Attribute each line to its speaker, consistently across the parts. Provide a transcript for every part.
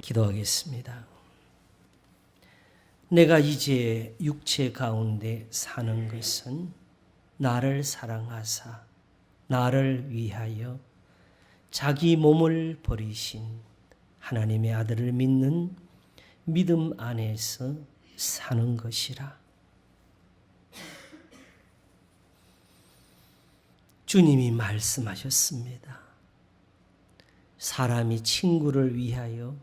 Speaker 1: 기도하겠습니다. 내가 이제 육체 가운데 사는 것은 나를 사랑하사 나를 위하여 자기 몸을 버리신 하나님의 아들을 믿는 믿음 안에서 사는 것이라. 주님이 말씀하셨습니다. 사람이 친구를 위하여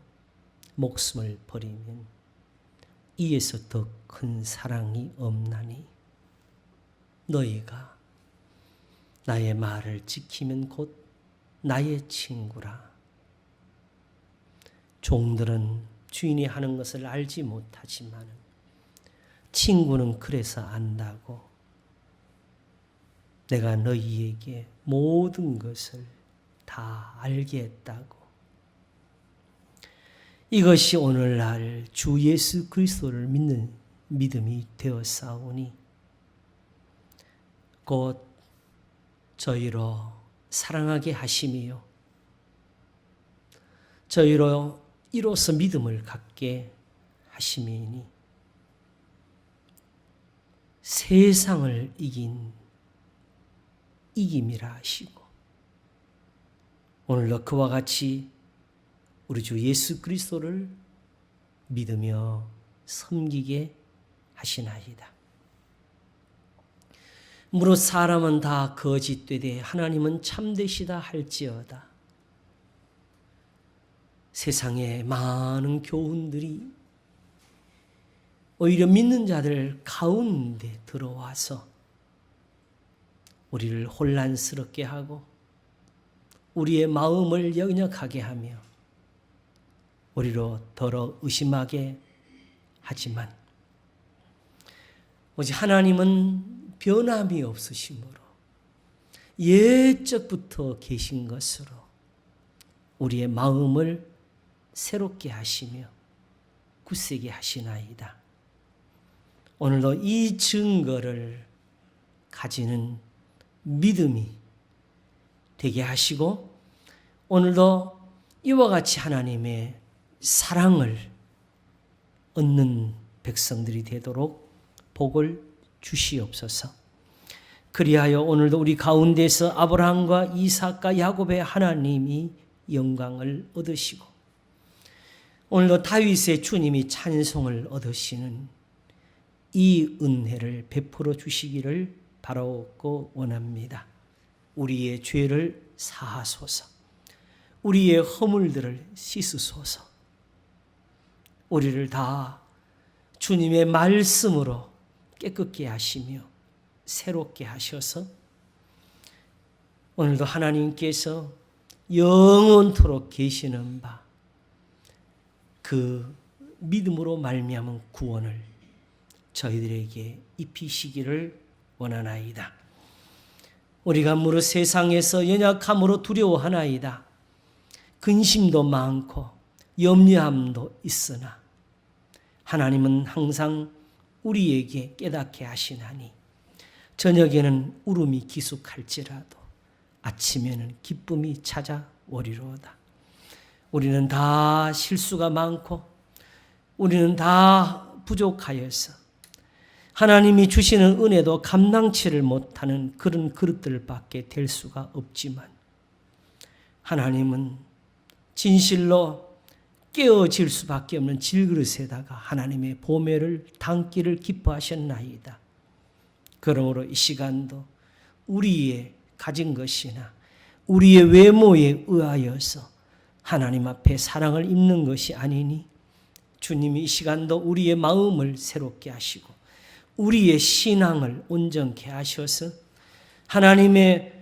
Speaker 1: 목숨을 버리면 이에서 더 큰 사랑이 없나니 너희가 나의 말을 지키면 곧 나의 친구라. 종들은 주인이 하는 것을 알지 못하지만 친구는 그래서 안다고. 내가 너희에게 모든 것을 다 알게 했다고. 이것이 오늘날 주 예수 그리스도를 믿는 믿음이 되었사오니 곧 저희로 사랑하게 하심이요 저희로 이로써 믿음을 갖게 하심이니 세상을 이긴 이김이라 하시고 오늘도 그와 같이 우리 주 예수 그리스도를 믿으며 섬기게 하시나이다. 무릇 사람은 다 거짓되되 하나님은 참되시다 할지어다. 세상에 많은 교훈들이 오히려 믿는 자들 가운데 들어와서 우리를 혼란스럽게 하고 우리의 마음을 역력하게 하며 우리로 더러 의심하게 하지만 오직 하나님은 변함이 없으심으로 옛적부터 계신 것으로 우리의 마음을 새롭게 하시며 굳세게 하시나이다. 오늘도 이 증거를 가지는 믿음이 되게 하시고 오늘도 이와 같이 하나님의 사랑을 얻는 백성들이 되도록 복을 주시옵소서. 그리하여 오늘도 우리 가운데서 아브라함과 이삭과 야곱의 하나님이 영광을 얻으시고 오늘도 다윗의 주님이 찬송을 얻으시는 이 은혜를 베풀어 주시기를 바라옵고 원합니다. 우리의 죄를 사하소서. 우리의 허물들을 씻으소서. 우리를 다 주님의 말씀으로 깨끗게 하시며 새롭게 하셔서 오늘도 하나님께서 영원토록 계시는 바 그 믿음으로 말미암은 구원을 저희들에게 입히시기를 원하나이다. 우리가 무릇 세상에서 연약함으로 두려워하나이다. 근심도 많고 염려함도 있으나 하나님은 항상 우리에게 깨닫게 하시나니 저녁에는 울음이 기숙할지라도 아침에는 기쁨이 찾아오리로다. 우리는 다 실수가 많고 우리는 다 부족하여서 하나님이 주시는 은혜도 감당치를 못하는 그런 그릇들밖에 될 수가 없지만 하나님은 진실로 깨어질 수밖에 없는 질그릇에다가 하나님의 보배를 담기를 기뻐하셨나이다. 그러므로 이 시간도 우리의 가진 것이나 우리의 외모에 의하여서 하나님 앞에 사랑을 입는 것이 아니니 주님이 이 시간도 우리의 마음을 새롭게 하시고 우리의 신앙을 온전케 하셔서 하나님의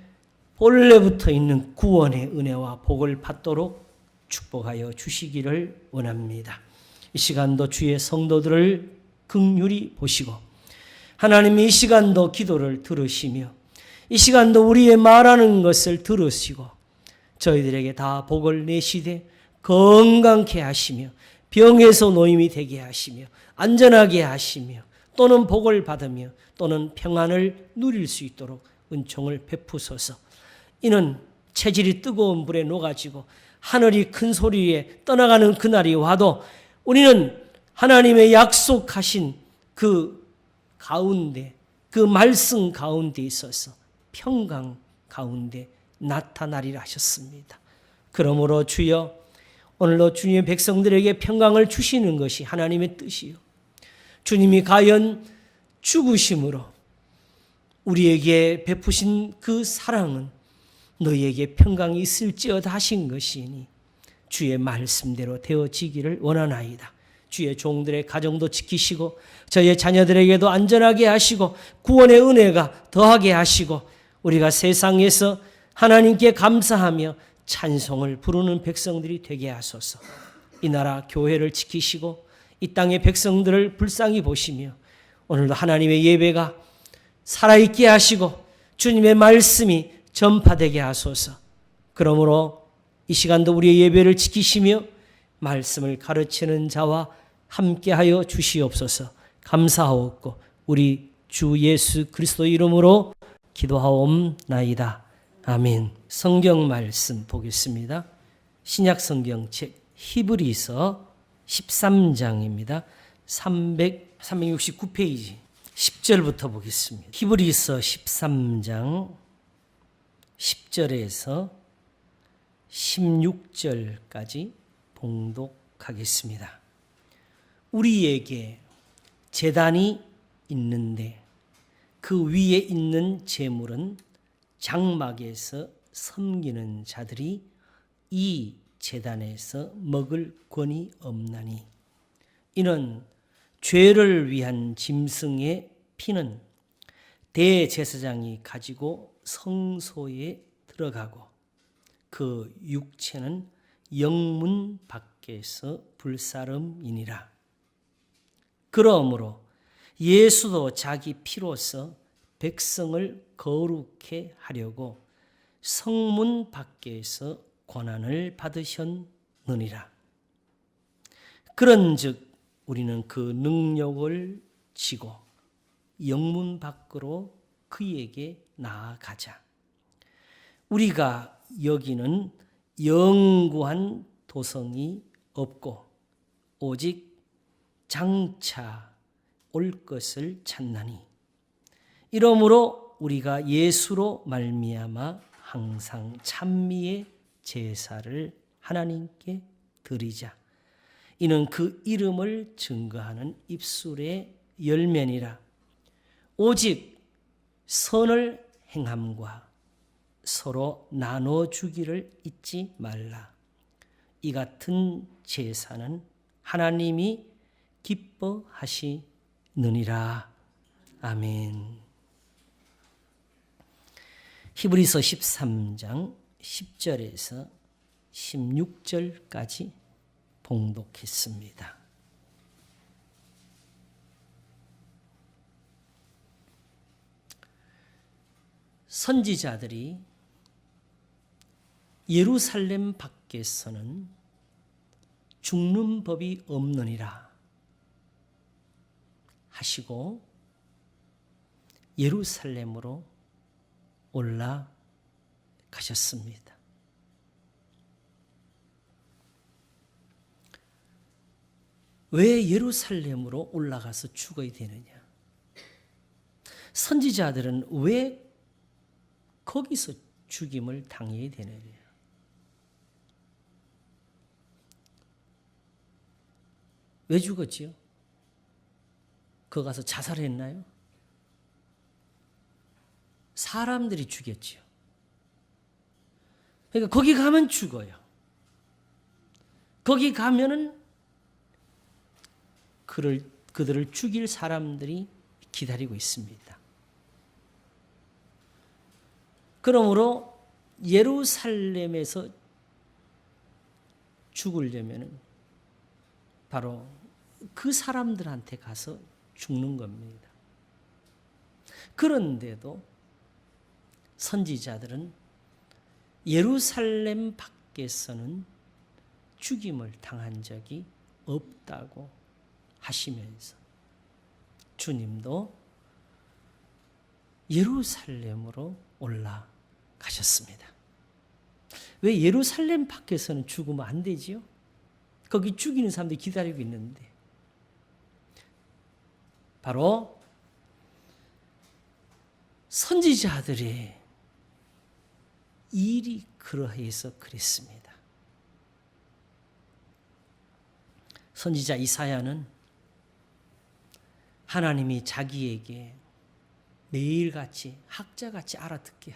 Speaker 1: 본래부터 있는 구원의 은혜와 복을 받도록 축복하여 주시기를 원합니다. 이 시간도 주의 성도들을 긍휼히 보시고 하나님이 이 시간도 기도를 들으시며 이 시간도 우리의 말하는 것을 들으시고 저희들에게 다 복을 내시되 건강케 하시며 병에서 노임이 되게 하시며 안전하게 하시며 또는 복을 받으며 또는 평안을 누릴 수 있도록 은총을 베푸소서. 이는 체질이 뜨거운 불에 녹아지고 하늘이 큰 소리에 떠나가는 그날이 와도 우리는 하나님의 약속하신 그 가운데, 그 말씀 가운데 있어서 평강 가운데 나타나리라 하셨습니다. 그러므로 주여, 오늘도 주님의 백성들에게 평강을 주시는 것이 하나님의 뜻이요, 주님이 과연 죽으심으로 우리에게 베푸신 그 사랑은 너희에게 평강이 있을지어다 하신 것이니 주의 말씀대로 되어지기를 원하나이다. 주의 종들의 가정도 지키시고 저의 자녀들에게도 안전하게 하시고 구원의 은혜가 더하게 하시고 우리가 세상에서 하나님께 감사하며 찬송을 부르는 백성들이 되게 하소서. 이 나라 교회를 지키시고 이 땅의 백성들을 불쌍히 보시며 오늘도 하나님의 예배가 살아있게 하시고 주님의 말씀이 전파되게 하소서. 그러므로 이 시간도 우리의 예배를 지키시며 말씀을 가르치는 자와 함께하여 주시옵소서. 감사하옵고 우리 주 예수 그리스도 이름으로 기도하옵나이다. 아멘. 성경 말씀 보겠습니다. 신약 성경책 히브리서 13장입니다. 369페이지 10절부터 보겠습니다. 히브리서 13장 10절에서 16절까지 봉독하겠습니다. 우리에게 제단이 있는데 그 위에 있는 제물은 장막에서 섬기는 자들이 이 제단에서 먹을 권이 없나니 이는 죄를 위한 짐승의 피는 대제사장이 가지고 성소에 들어가고 그 육체는 영문 밖에서 불사름이니라. 그러므로 예수도 자기 피로서 백성을 거룩해 하려고 성문 밖에서 고난을 받으셨느니라. 그런즉 우리는 그 능력을 지고 영문 밖으로 그에게 나아가자. 우리가 여기는 영구한 도성이 없고 오직 장차 올 것을 찾나니 이러므로 우리가 예수로 말미암아 항상 찬미의 제사를 하나님께 드리자. 이는 그 이름을 증거하는 입술의 열매니라. 오직 선을 행함과 서로 나눠주기를 잊지 말라. 이 같은 제사는 하나님이 기뻐하시느니라. 아멘. 히브리서 13장 10절에서 16절까지 봉독했습니다. 선지자들이 예루살렘 밖에서는 죽는 법이 없느니라 하시고 예루살렘으로 올라가셨습니다. 왜 예루살렘으로 올라가서 죽어야 되느냐? 선지자들은 왜 거기서 죽임을 당해야 되느냐? 왜 죽었지요? 거기 가서 자살했나요? 사람들이 죽였지요. 그러니까 거기 가면 죽어요. 거기 가면은 그들을 죽일 사람들이 기다리고 있습니다. 그러므로 예루살렘에서 죽으려면 바로 그 사람들한테 가서 죽는 겁니다. 그런데도 선지자들은 예루살렘 밖에서는 죽임을 당한 적이 없다고 하시면서 주님도 예루살렘으로 올라가셨습니다. 왜 예루살렘 밖에서는 죽으면 안 되지요? 거기 죽이는 사람들이 기다리고 있는데. 바로 선지자들의 일이 그러해서 그랬습니다. 선지자 이사야는 하나님이 자기에게 매일같이 학자같이 알아듣게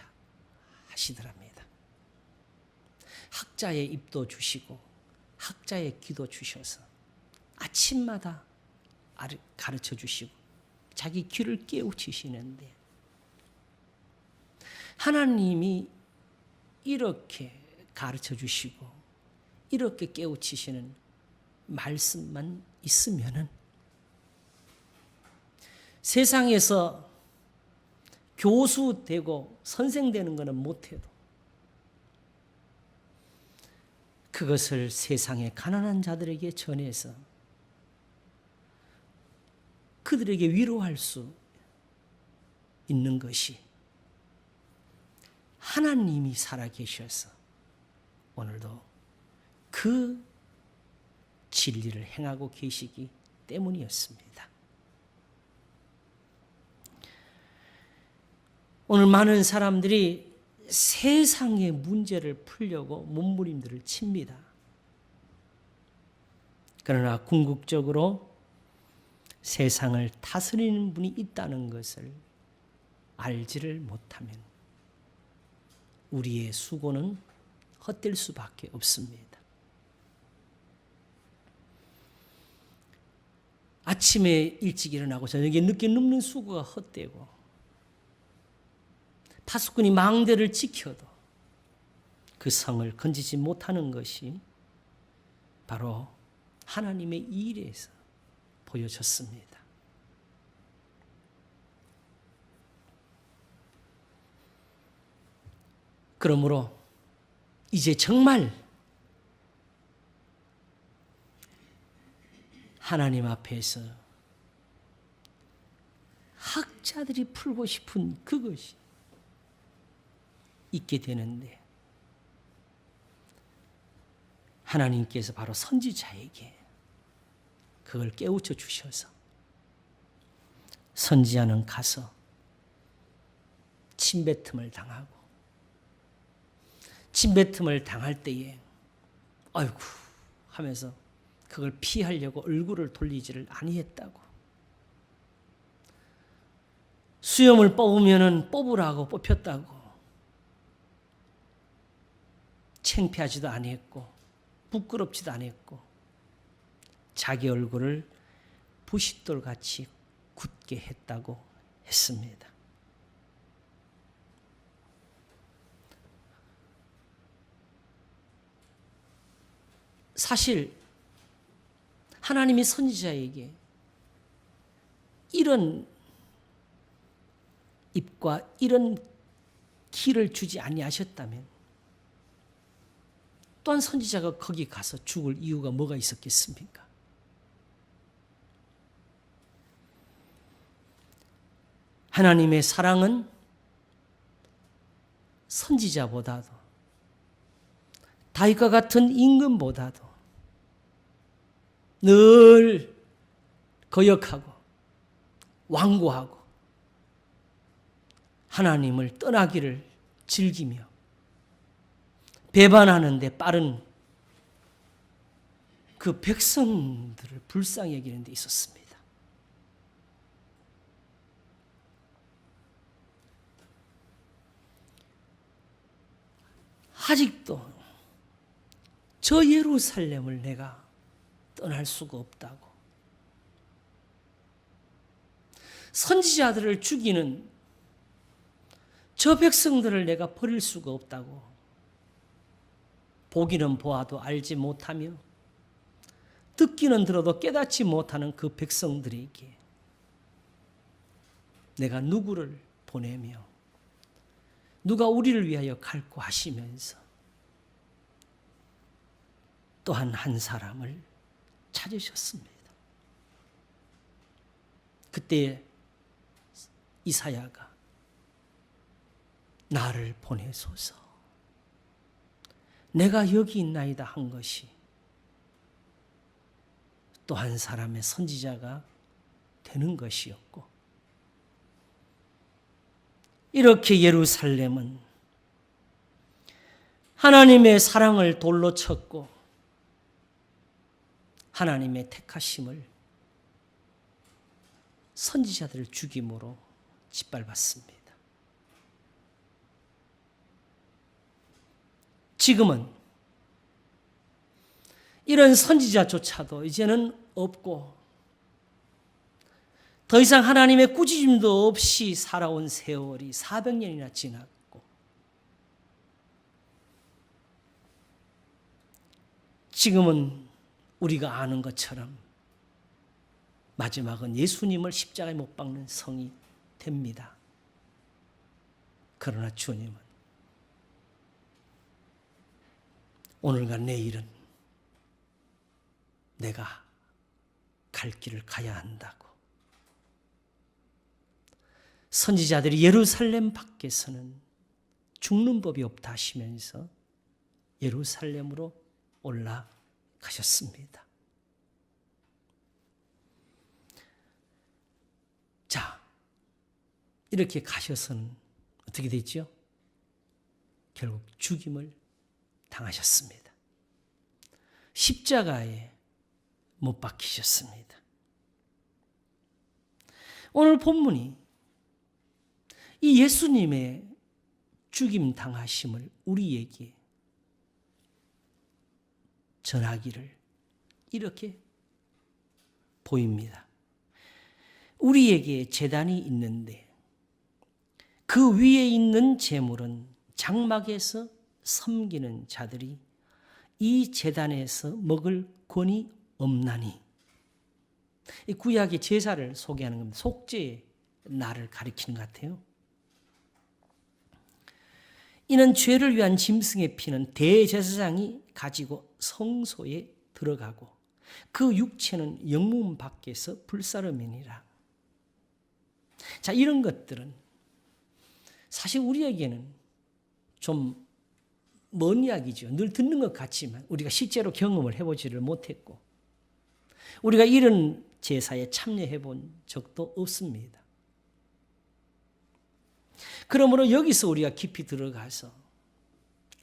Speaker 1: 하시더랍니다. 학자의 입도 주시고 학자의 귀도 주셔서 아침마다 가르쳐 주시고 자기 귀를 깨우치시는데, 하나님이 이렇게 가르쳐 주시고 이렇게 깨우치시는 말씀만 있으면은 세상에서 교수 되고 선생 되는 것은 못해도 그것을 세상의 가난한 자들에게 전해서 그들에게 위로할 수 있는 것이 하나님이 살아계셔서 오늘도 그 진리를 행하고 계시기 때문이었습니다. 오늘 많은 사람들이 세상의 문제를 풀려고 몸부림들을 칩니다. 그러나 궁극적으로 세상을 다스리는 분이 있다는 것을 알지를 못하면 우리의 수고는 헛될 수밖에 없습니다. 아침에 일찍 일어나고 저녁에 늦게 눕는 수고가 헛되고, 파수꾼이 망대를 지켜도 그 성을 건지지 못하는 것이 바로 하나님의 일에서 보여졌습니다. 그러므로 이제 정말 하나님 앞에서 학자들이 풀고 싶은 그것이 있게 되는데, 하나님께서 바로 선지자에게 그걸 깨우쳐 주셔서 선지자는 가서 침뱉음을 당하고, 침뱉음을 당할 때에 아이고 하면서 그걸 피하려고 얼굴을 돌리지를 아니했다고. 수염을 뽑으면은 뽑으라고 뽑혔다고. 창피하지도 아니했고 부끄럽지도 않았고 자기 얼굴을 부싯돌같이 굳게 했다고 했습니다. 사실 하나님이 선지자에게 이런 입과 이런 길을 주지 아니하셨다면 또한 선지자가 거기 가서 죽을 이유가 뭐가 있었겠습니까? 하나님의 사랑은 선지자보다도 다윗과 같은 임금보다도 늘 거역하고 완고하고 하나님을 떠나기를 즐기며 배반하는 데 빠른 그 백성들을 불쌍히 여기는 데 있었습니다. 아직도 저 예루살렘을 내가 떠날 수가 없다고, 선지자들을 죽이는 저 백성들을 내가 버릴 수가 없다고, 보기는 보아도 알지 못하며 듣기는 들어도 깨닫지 못하는 그 백성들에게 내가 누구를 보내며 누가 우리를 위하여 갈고 하시면서 또한 한 사람을 찾으셨습니다. 그때 이사야가 나를 보내소서, 내가 여기 있나이다 한 것이 또 한 사람의 선지자가 되는 것이었고, 이렇게 예루살렘은 하나님의 사랑을 돌로 쳤고 하나님의 택하심을 선지자들을 죽임으로 짓밟았습니다. 지금은 이런 선지자조차도 이제는 없고 더 이상 하나님의 꾸짖음도 없이 살아온 세월이 400년이나 지났고, 지금은 우리가 아는 것처럼 마지막은 예수님을 십자가에 못 박는 성이 됩니다. 그러나 주님은 오늘과 내일은 내가 갈 길을 가야 한다고, 선지자들이 예루살렘 밖에서는 죽는 법이 없다 하시면서 예루살렘으로 올라가셨습니다. 자, 이렇게 가셔서는 어떻게 됐죠? 결국 죽임을 당하셨습니다. 십자가에 못 박히셨습니다. 오늘 본문이 이 예수님의 죽임 당하심을 우리에게 전하기를 이렇게 보입니다. 우리에게 제단이 있는데 그 위에 있는 제물은 장막에서 섬기는 자들이 이 제단에서 먹을 권이 없나니. 이 구약의 제사를 소개하는 겁니다. 속죄의 날을 가리키는 것 같아요. 이는 죄를 위한 짐승의 피는 대제사장이 가지고 성소에 들어가고 그 육체는 영문 밖에서 불사름이니라. 자, 이런 것들은 사실 우리에게는 좀 먼 이야기죠. 늘 듣는 것 같지만 우리가 실제로 경험을 해보지를 못했고 우리가 이런 제사에 참여해 본 적도 없습니다. 그러므로 여기서 우리가 깊이 들어가서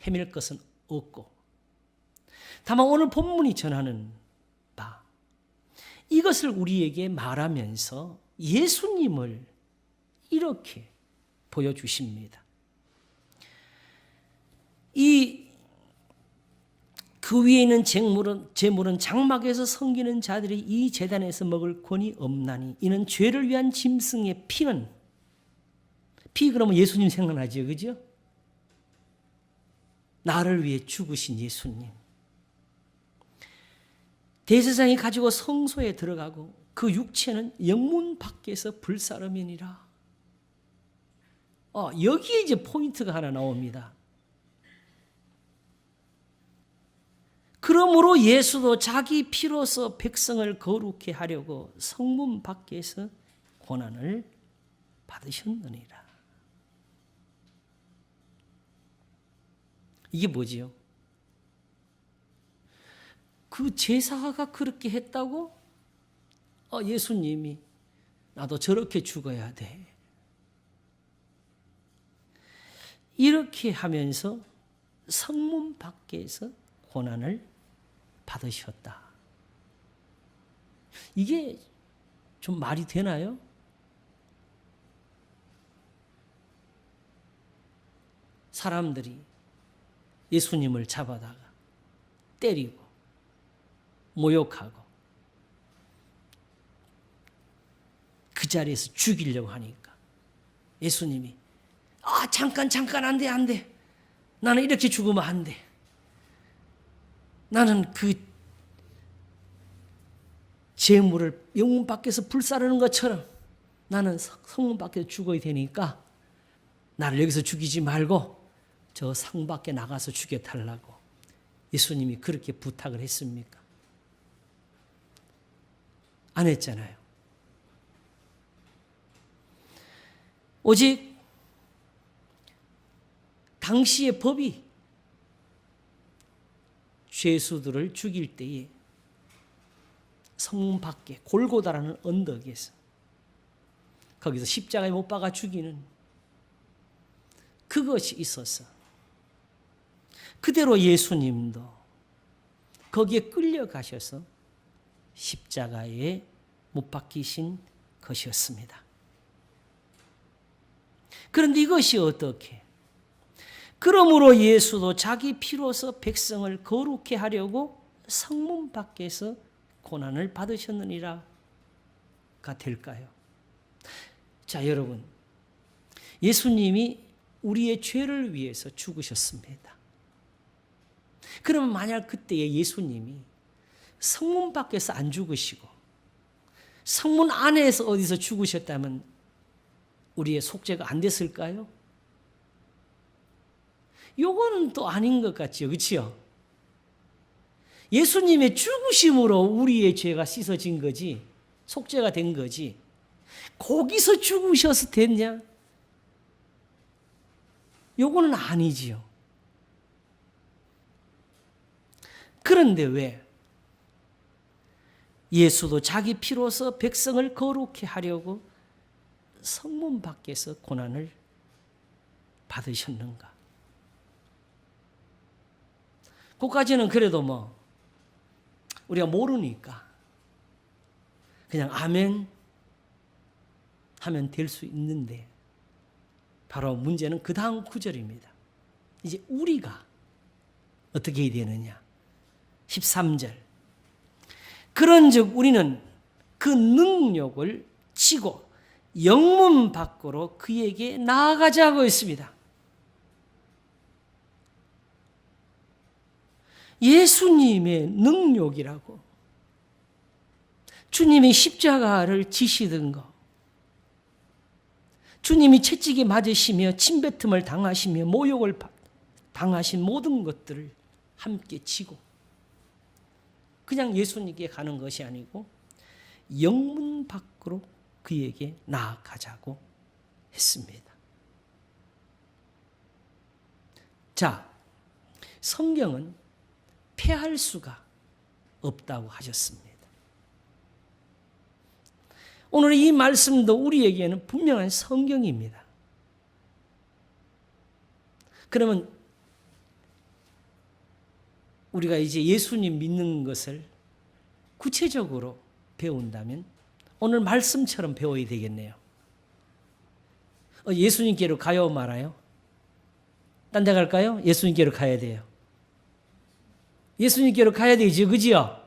Speaker 1: 헤맬 것은 없고, 다만 오늘 본문이 전하는 바, 이것을 우리에게 말하면서 예수님을 이렇게 보여주십니다. 그 위에 있는 제물은 장막에서 섬기는 자들이 이 제단에서 먹을 권이 없나니 이는 죄를 위한 짐승의 피는, 피 그러면 예수님 생각나죠, 그죠? 나를 위해 죽으신 예수님. 대제사장이 가지고 성소에 들어가고 그 육체는 영문 밖에서 불사름이니라. 여기에 이제 포인트가 하나 나옵니다. 그러므로 예수도 자기 피로서 백성을 거룩해 하려고 성문 밖에서 고난을 받으셨느니라. 이게 뭐지요? 그 제사가 그렇게 했다고? 예수님이 나도 저렇게 죽어야 돼. 이렇게 하면서 성문 밖에서 고난을 받으셨다. 이게 좀 말이 되나요? 사람들이 예수님을 잡아다가 때리고 모욕하고 그 자리에서 죽이려고 하니까 예수님이 잠깐 안 돼. 나는 이렇게 죽으면 안 돼. 나는 그 제물을 영문 밖에서 불사르는 것처럼 나는 성문 밖에서 죽어야 되니까 나를 여기서 죽이지 말고 저 성 밖에 나가서 죽여달라고 예수님이 그렇게 부탁을 했습니까? 안 했잖아요. 오직 당시의 법이 죄수들을 죽일 때에 성문 밖에 골고다라는 언덕에서 거기서 십자가에 못 박아 죽이는 그것이 있어서 그대로 예수님도 거기에 끌려가셔서 십자가에 못 박히신 것이었습니다. 그런데 이것이 어떻게? 그러므로 예수도 자기 피로서 백성을 거룩해 하려고 성문 밖에서 고난을 받으셨느니라가 될까요? 자, 여러분, 예수님이 우리의 죄를 위해서 죽으셨습니다. 그러면 만약 그때에 예수님이 성문 밖에서 안 죽으시고 성문 안에서 어디서 죽으셨다면 우리의 속죄가 안 됐을까요? 요거는 또 아닌 것 같죠. 그렇죠? 예수님의 죽으심으로 우리의 죄가 씻어진 거지, 속죄가 된 거지, 거기서 죽으셔서 됐냐? 요거는 아니지요. 그런데 왜? 예수도 자기 피로서 백성을 거룩해 하려고 성문 밖에서 고난을 받으셨는가? 그까지는 그래도 뭐 우리가 모르니까 그냥 아멘 하면 될 수 있는데, 바로 문제는 그 다음 구절입니다. 이제 우리가 어떻게 해야 되느냐? 13절. 그런즉 우리는 그 능력을 지고 영문 밖으로 그에게 나아가자고 했습니다. 예수님의 능력이라고, 주님이 십자가를 지시던 거, 주님이 채찍에 맞으시며 침뱉음을 당하시며 모욕을 당하신 모든 것들을 함께 지고 그냥 예수님께 가는 것이 아니고 영문 밖으로 그에게 나아가자고 했습니다. 자, 성경은 패할 수가 없다고 하셨습니다. 오늘 이 말씀도 우리에게는 분명한 성경입니다. 그러면 우리가 이제 예수님 믿는 것을 구체적으로 배운다면 오늘 말씀처럼 배워야 되겠네요. 예수님께로 가요 말아요? 딴 데 갈까요? 예수님께로 가야 돼요. 예수님께로 가야 되지, 그지요?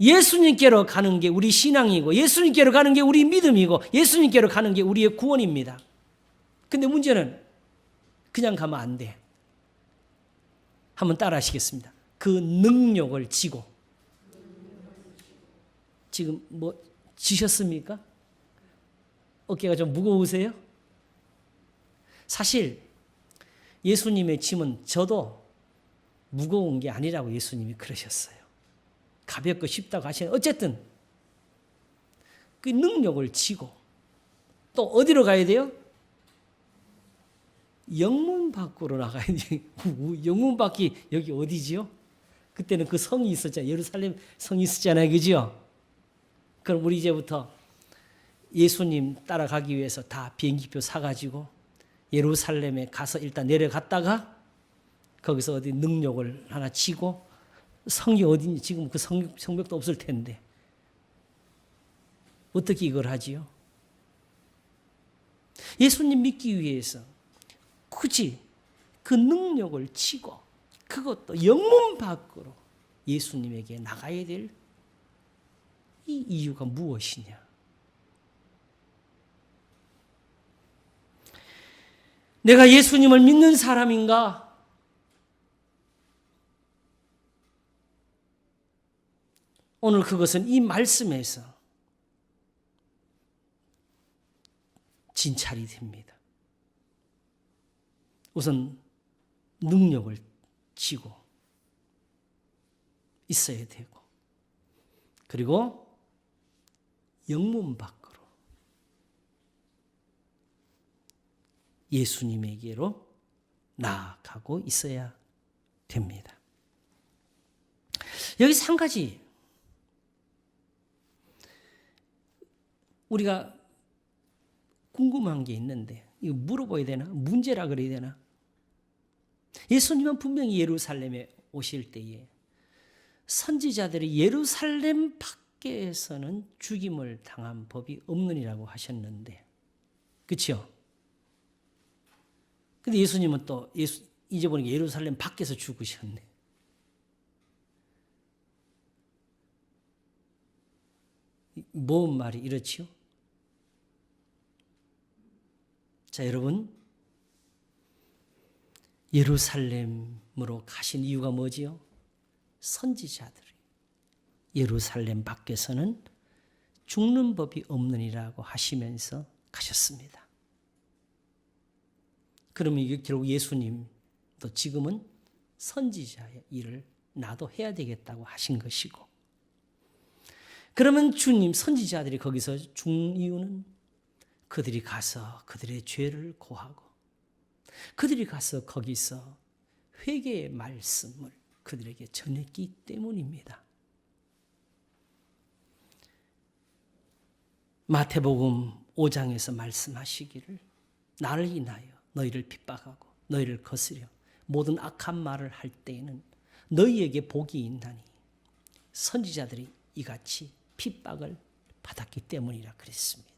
Speaker 1: 예수님께로 가는 게 우리 신앙이고, 예수님께로 가는 게 우리 믿음이고, 예수님께로 가는 게 우리의 구원입니다. 근데 문제는 그냥 가면 안 돼. 한번 따라 하시겠습니다. 그 능력을 지고. 지금 뭐 지셨습니까? 어깨가 좀 무거우세요? 사실 예수님의 짐은 저도 무거운 게 아니라고 예수님이 그러셨어요. 가볍고 쉽다고 하시는, 어쨌든 그 능력을 지고 또 어디로 가야 돼요? 영문 밖으로 나가야 돼요. 영문 밖이 여기 어디지요? 그때는 그 성이 있었잖아요. 예루살렘 성이 있었잖아요. 그죠? 그럼 우리 이제부터 예수님 따라가기 위해서 다 비행기표 사가지고 예루살렘에 가서 일단 내려갔다가 거기서 어디 능력을 하나 지고, 성이 어디니? 지금 그 성벽도 없을 텐데 어떻게 이걸 하지요? 예수님 믿기 위해서 굳이 그 능력을 지고 그것도 영문 밖으로 예수님에게 나가야 될 이 이유가 무엇이냐? 내가 예수님을 믿는 사람인가? 오늘 그것은 이 말씀에서 진찰이 됩니다. 우선 능력을 지고 있어야 되고, 그리고 영문 밖으로 예수님에게로 나아가고 있어야 됩니다. 여기서 한 가지 우리가 궁금한 게 있는데 이거 물어봐야 되나? 문제라 그래야 되나? 예수님은 분명히 예루살렘에 오실 때에 선지자들이 예루살렘 밖에서는 죽임을 당한 법이 없느니라고 하셨는데, 그렇죠? 근데 예수님은 또 이제 보니까 예루살렘 밖에서 죽으셨네. 뭔 말이 이렇지요? 자, 여러분, 예루살렘으로 가신 이유가 뭐지요? 선지자들이 예루살렘 밖에서는 죽는 법이 없느니라고 하시면서 가셨습니다. 그러면 이게 결국 예수님도 지금은 선지자의 일을 나도 해야 되겠다고 하신 것이고, 그러면 주님 선지자들이 거기서 죽는 이유는 그들이 가서 그들의 죄를 고하고 그들이 가서 거기서 회개의 말씀을 그들에게 전했기 때문입니다. 마태복음 5장에서 말씀하시기를 나를 인하여 너희를 핍박하고 너희를 거스려 모든 악한 말을 할 때에는 너희에게 복이 있나니 선지자들이 이같이 핍박을 받았기 때문이라 그랬습니다.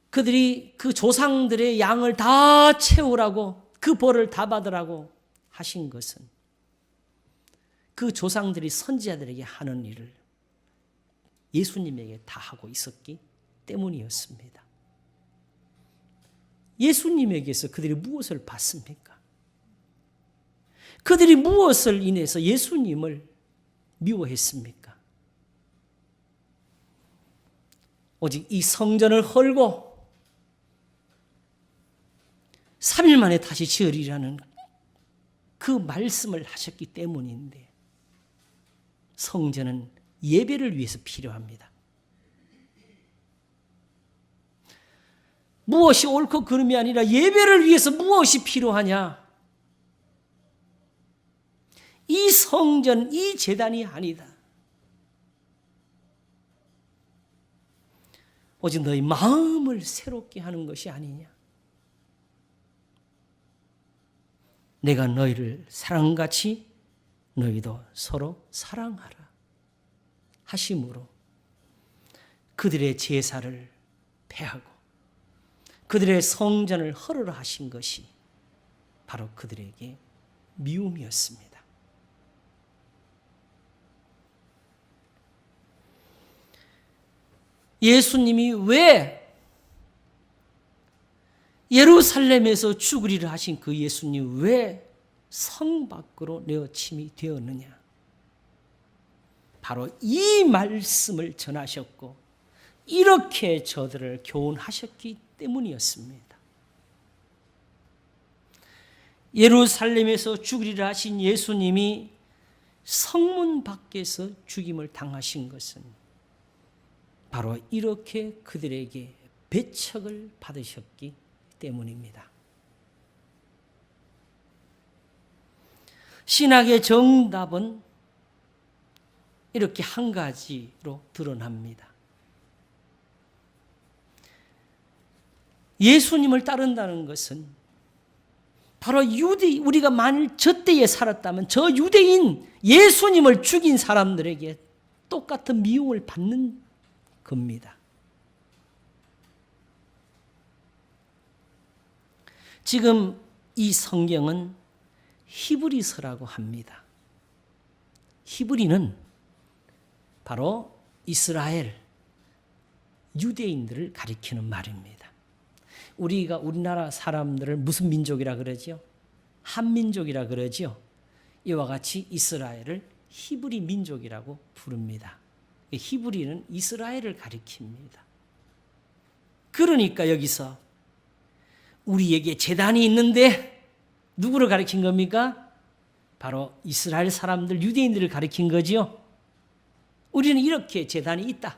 Speaker 1: 그들이 그 조상들의 양을 다 채우라고 그 벌을 다 받으라고 하신 것은 그 조상들이 선지자들에게 하는 일을 예수님에게 다 하고 있었기 때문이었습니다. 예수님에게서 그들이 무엇을 받습니까? 그들이 무엇을 인해서 예수님을 미워했습니까? 오직 이 성전을 헐고 3일 만에 다시 지으리라는 그 말씀을 하셨기 때문인데, 성전은 예배를 위해서 필요합니다. 무엇이 옳고 그름이 아니라 예배를 위해서 무엇이 필요하냐? 이 성전, 이 제단이 아니다. 오직 너희 마음을 새롭게 하는 것이 아니냐? 내가 너희를 사랑같이 너희도 서로 사랑하라 하심으로 그들의 제사를 폐하고 그들의 성전을 헐으라 하신 것이 바로 그들에게 미움이었습니다. 예수님이 왜 예루살렘에서 죽으리라 하신 그 예수님 왜 성 밖으로 내어침이 되었느냐? 바로 이 말씀을 전하셨고 이렇게 저들을 교훈하셨기 때문이었습니다. 예루살렘에서 죽으리라 하신 예수님이 성문 밖에서 죽임을 당하신 것은 바로 이렇게 그들에게 배척을 받으셨기 때문입니다. 신학의 정답은 이렇게 한 가지로 드러납니다. 예수님을 따른다는 것은 바로 우리가 만일 저 때에 살았다면 저 유대인 예수님을 죽인 사람들에게 똑같은 미움을 받는 겁니다. 지금 이 성경은 히브리서라고 합니다. 히브리는 바로 이스라엘, 유대인들을 가리키는 말입니다. 우리가 우리나라 사람들을 무슨 민족이라 그러죠? 한민족이라 그러죠? 이와 같이 이스라엘을 히브리 민족이라고 부릅니다. 히브리는 이스라엘을 가리킵니다. 그러니까 여기서 우리에게 제단이 있는데 누구를 가리킨 겁니까? 바로 이스라엘 사람들, 유대인들을 가리킨 거지요. 우리는 이렇게 제단이 있다.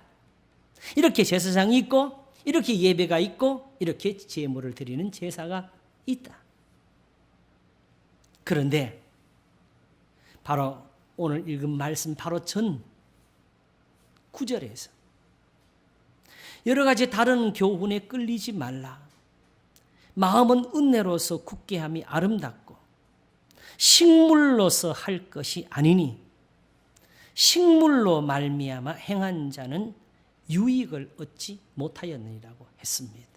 Speaker 1: 이렇게 제사장이 있고 이렇게 예배가 있고 이렇게 제물을 드리는 제사가 있다. 그런데 바로 오늘 읽은 말씀 바로 전 구절에서 여러 가지 다른 교훈에 끌리지 말라. 마음은 은혜로서 굳게 함이 아름답고 식물로서 할 것이 아니니 식물로 말미암아 행한 자는 유익을 얻지 못하였느니라고 했습니다.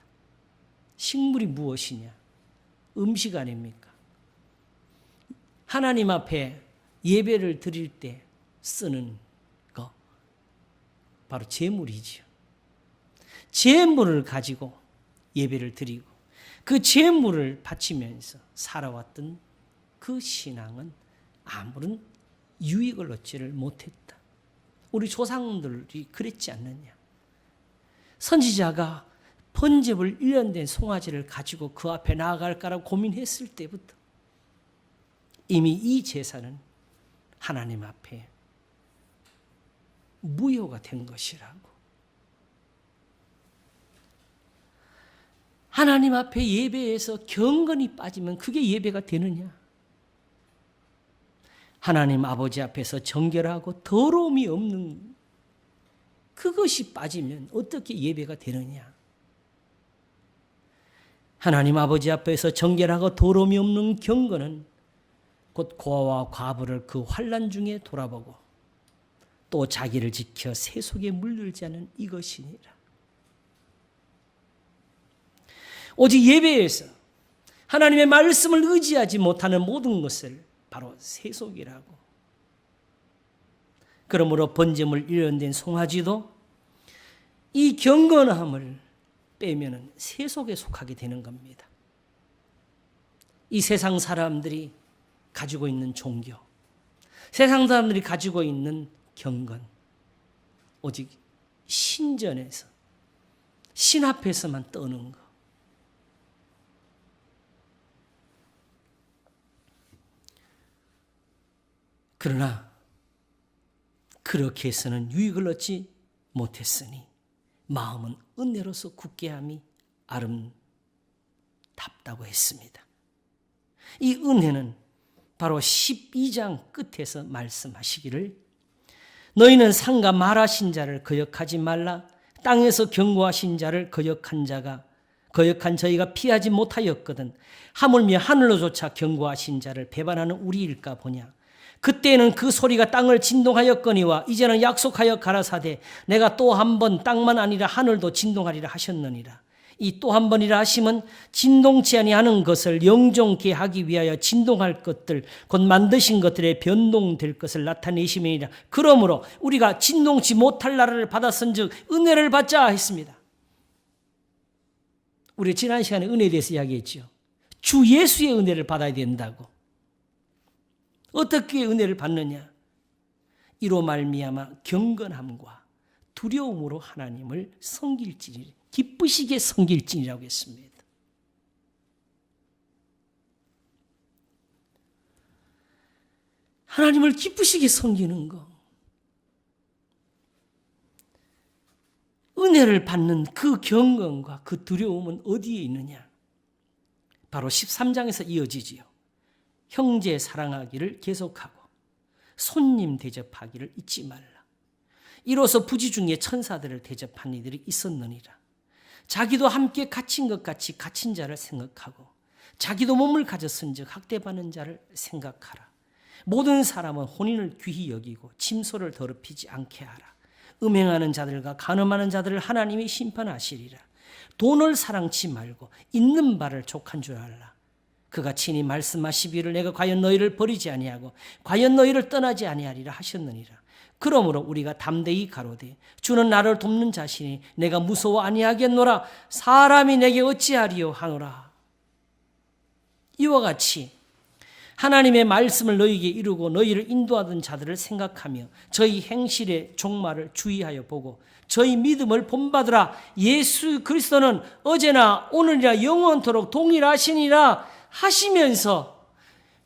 Speaker 1: 식물이 무엇이냐? 음식 아닙니까? 하나님 앞에 예배를 드릴 때 쓰는 거 바로 제물이지요. 제물을 가지고 예배를 드리고 그 제물을 바치면서 살아왔던 그 신앙은 아무런 유익을 얻지를 못했다. 우리 조상들이 그랬지 않느냐. 선지자가 번제물 1년 된 송아지를 가지고 그 앞에 나아갈까라고 고민했을 때부터 이미 이 제사는 하나님 앞에 무효가 된 것이라고. 하나님 앞에 예배에서 경건이 빠지면 그게 예배가 되느냐? 하나님 아버지 앞에서 정결하고 더러움이 없는 그것이 빠지면 어떻게 예배가 되느냐? 하나님 아버지 앞에서 정결하고 더러움이 없는 경건은 곧 고아와 과부를 그 환난 중에 돌아보고 또 자기를 지켜 세속에 물들지 않은 이것이니라. 오직 예배에서 하나님의 말씀을 의지하지 못하는 모든 것을 바로 세속이라고. 그러므로 번제물 1년 된 송아지도 이 경건함을 빼면은 세속에 속하게 되는 겁니다. 이 세상 사람들이 가지고 있는 종교, 세상 사람들이 가지고 있는 경건, 오직 신전에서, 신 앞에서만 떠는 거. 그러나 그렇게 해서는 유익을 얻지 못했으니 마음은 은혜로서 굳게 함이 아름답다고 했습니다. 이 은혜는 바로 12장 끝에서 말씀하시기를 너희는 상가 말하신 자를 거역하지 말라. 땅에서 경고하신 자를 거역한 저희가 피하지 못하였거든. 하물며 하늘로조차 경고하신 자를 배반하는 우리일까 보냐. 그때는 그 소리가 땅을 진동하였거니와 이제는 약속하여 가라사대 내가 또 한 번 땅만 아니라 하늘도 진동하리라 하셨느니라. 이 또 한 번이라 하심은 진동치 아니하는 것을 영종케 하기 위하여 진동할 것들 곧 만드신 것들에 변동될 것을 나타내심이니라. 그러므로 우리가 진동치 못할 나라를 받았은즉 은혜를 받자 했습니다. 우리 지난 시간에 은혜에 대해서 이야기했죠. 주 예수의 은혜를 받아야 된다고. 어떻게 은혜를 받느냐? 이로 말미암아 경건함과 두려움으로 하나님을 섬길지니 기쁘시게 섬길지니라고 했습니다. 하나님을 기쁘시게 섬기는 것, 은혜를 받는 그 경건과 그 두려움은 어디에 있느냐? 바로 13장에서 이어지지요. 형제 사랑하기를 계속하고 손님 대접하기를 잊지 말라. 이로써 부지 중에 천사들을 대접한 이들이 있었느니라. 자기도 함께 갇힌 것 같이 갇힌 자를 생각하고 자기도 몸을 가졌은즉 학대받는 자를 생각하라. 모든 사람은 혼인을 귀히 여기고 침소를 더럽히지 않게 하라. 음행하는 자들과 간음하는 자들을 하나님이 심판하시리라. 돈을 사랑치 말고 있는 바를 족한 줄 알라. 그가 친히 말씀하시기를 내가 과연 너희를 버리지 아니하고 과연 너희를 떠나지 아니하리라 하셨느니라. 그러므로 우리가 담대히 가로되 주는 나를 돕는 자시니 내가 무서워 아니하겠노라. 사람이 내게 어찌하리요 하노라. 이와 같이 하나님의 말씀을 너희에게 이루고 너희를 인도하던 자들을 생각하며 저희 행실의 종말을 주의하여 보고 저희 믿음을 본받으라. 예수 그리스도는 어제나 오늘이나 영원토록 동일하시니라 하시면서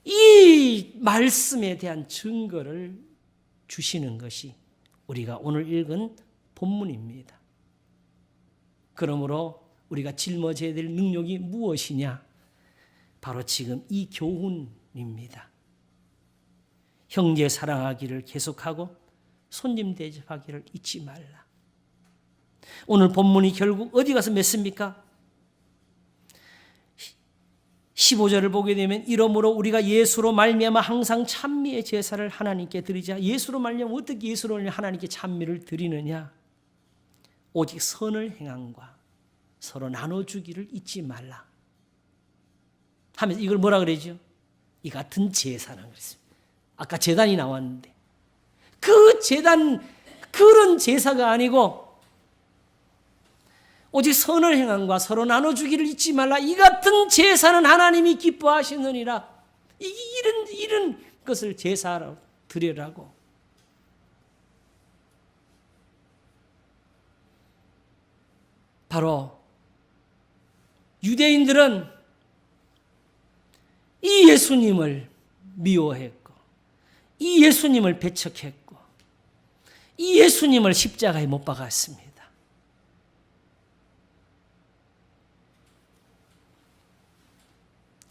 Speaker 1: 이 말씀에 대한 증거를 주시는 것이 우리가 오늘 읽은 본문입니다. 그러므로 우리가 짊어져야 될 능력이 무엇이냐? 바로 지금 이 교훈입니다. 형제 사랑하기를 계속하고 손님 대접하기를 잊지 말라. 오늘 본문이 결국 어디 가서 맺습니까? 15절을 보게 되면 이러므로 우리가 예수로 말미암아 항상 찬미의 제사를 하나님께 드리자. 예수로 말미암아 어떻게 예수로 말미암아 하나님께 찬미를 드리느냐? 오직 선을 행함과 서로 나눠주기를 잊지 말라 하면서 이걸 뭐라 그러죠? 이 같은 제사는 그랬습니다. 아까 제단이 나왔는데 그 제단 그런 제사가 아니고 오직 선을 행함과 서로 나눠주기를 잊지 말라. 이 같은 제사는 하나님이 기뻐하시느니라. 이런 것을 제사로 드리라고. 바로 유대인들은 이 예수님을 미워했고 이 예수님을 배척했고 이 예수님을 십자가에 못 박았습니다.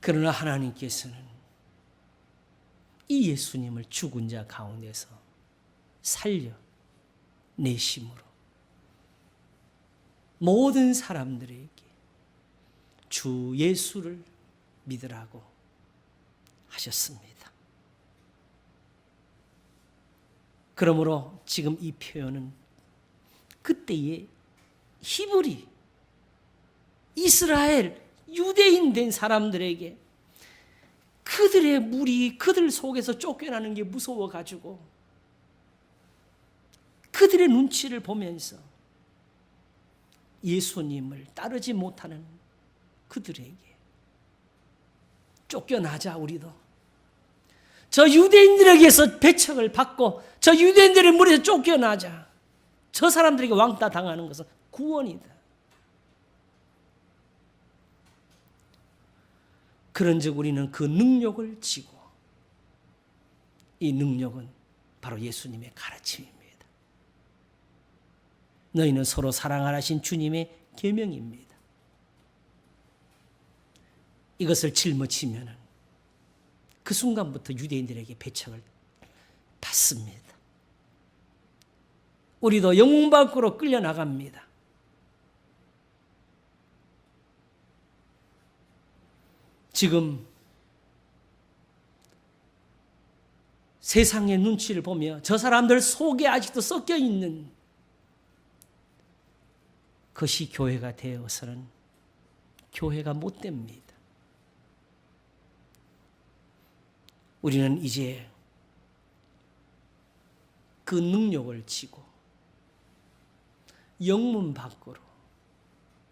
Speaker 1: 그러나 하나님께서는 이 예수님을 죽은 자 가운데서 살려내심으로 모든 사람들에게 주 예수를 믿으라고 하셨습니다. 그러므로 지금 이 표현은 그때의 히브리, 이스라엘, 유대인 된 사람들에게 그들의 무리, 그들 속에서 쫓겨나는 게 무서워가지고 그들의 눈치를 보면서 예수님을 따르지 못하는 그들에게 쫓겨나자 우리도. 저 유대인들에게서 배척을 받고 저 유대인들의 무리에서 쫓겨나자. 저 사람들에게 왕따 당하는 것은 구원이다. 그런즉 우리는 그 능력을 지고 이 능력은 바로 예수님의 가르침입니다. 너희는 서로 사랑하라신 주님의 계명입니다. 이것을 짊어지면 그 순간부터 유대인들에게 배척을 받습니다. 우리도 영웅 밖으로 끌려나갑니다. 지금 세상의 눈치를 보며 저 사람들 속에 아직도 섞여 있는 것이 교회가 되어서는 교회가 못 됩니다. 우리는 이제 그 능력을 지고 영문 밖으로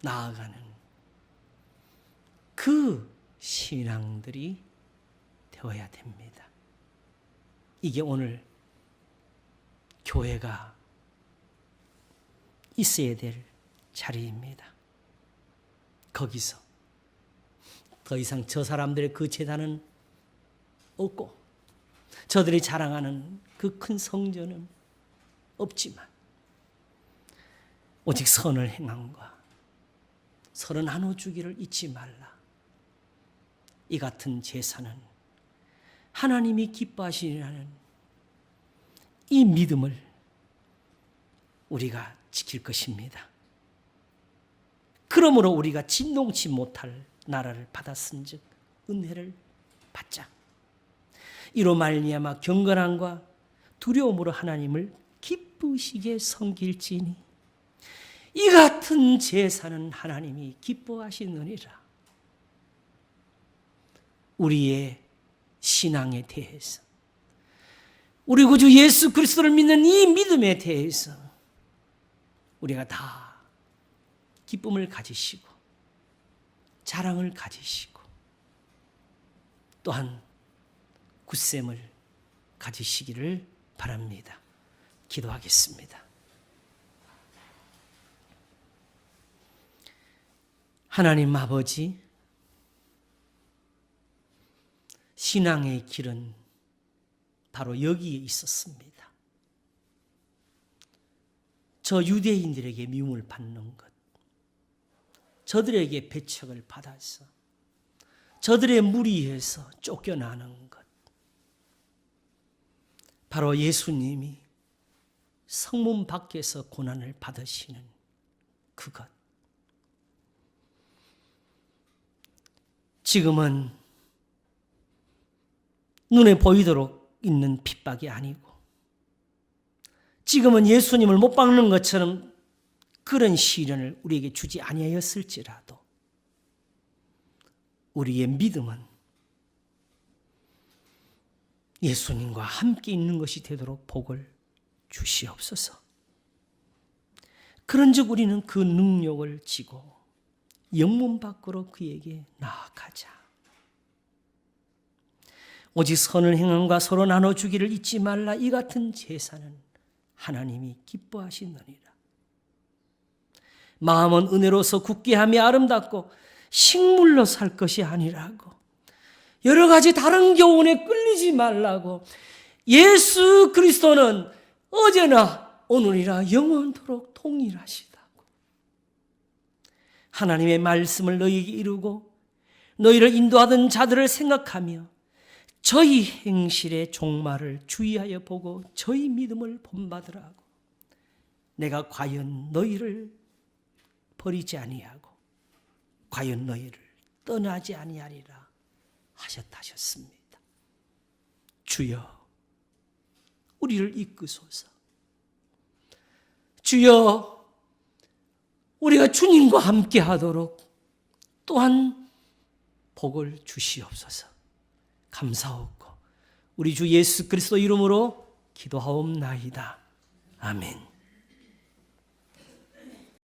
Speaker 1: 나아가는 그 신앙들이 되어야 됩니다. 이게 오늘 교회가 있어야 될 자리입니다. 거기서 더 이상 저 사람들의 그 재단은 없고 저들이 자랑하는 그 큰 성전은 없지만 오직 선을 행함과 서로 나눠주기를 잊지 말라. 이 같은 제사는 하나님이 기뻐하시리라는 이 믿음을 우리가 지킬 것입니다. 그러므로 우리가 진동치 못할 나라를 받았은즉 은혜를 받자. 이로 말미암아 경건함과 두려움으로 하나님을 기쁘시게 섬길지니 이 같은 제사는 하나님이 기뻐하시느니라. 우리의 신앙에 대해서, 우리 구주 예수 그리스도를 믿는 이 믿음에 대해서 우리가 다 기쁨을 가지시고 자랑을 가지시고 또한 굳셈을 가지시기를 바랍니다. 기도하겠습니다. 하나님 아버지, 신앙의 길은 바로 여기에 있었습니다. 저 유대인들에게 미움을 받는 것, 저들에게 배척을 받아서 저들의 무리에서 쫓겨나는 것, 바로 예수님이 성문 밖에서 고난을 받으시는 그것. 지금은 눈에 보이도록 있는 핍박이 아니고, 지금은 예수님을 못 박는 것처럼 그런 시련을 우리에게 주지 아니하였을지라도 우리의 믿음은 예수님과 함께 있는 것이 되도록 복을 주시옵소서. 그런즉 우리는 그 능력을 지고 영문 밖으로 그에게 나아가자. 오직 선을 행함과 서로 나눠주기를 잊지 말라. 이 같은 제사는 하나님이 기뻐하시느니라. 마음은 은혜로서 굳게 하며 아름답고 식물로 살 것이 아니라고, 여러 가지 다른 교훈에 끌리지 말라고. 예수 그리스도는 어제나 오늘이라 영원토록 동일하시다고. 하나님의 말씀을 너희에게 이루고 너희를 인도하던 자들을 생각하며 저희 행실의 종말을 주의하여 보고 저희 믿음을 본받으라고. 내가 과연 너희를 버리지 아니하고 과연 너희를 떠나지 아니하리라 하셨습니다. 주여, 우리를 이끄소서. 주여, 우리가 주님과 함께 하도록 또한 복을 주시옵소서. 감사하고 우리 주 예수 그리스도 이름으로 기도하옵나이다. 아멘.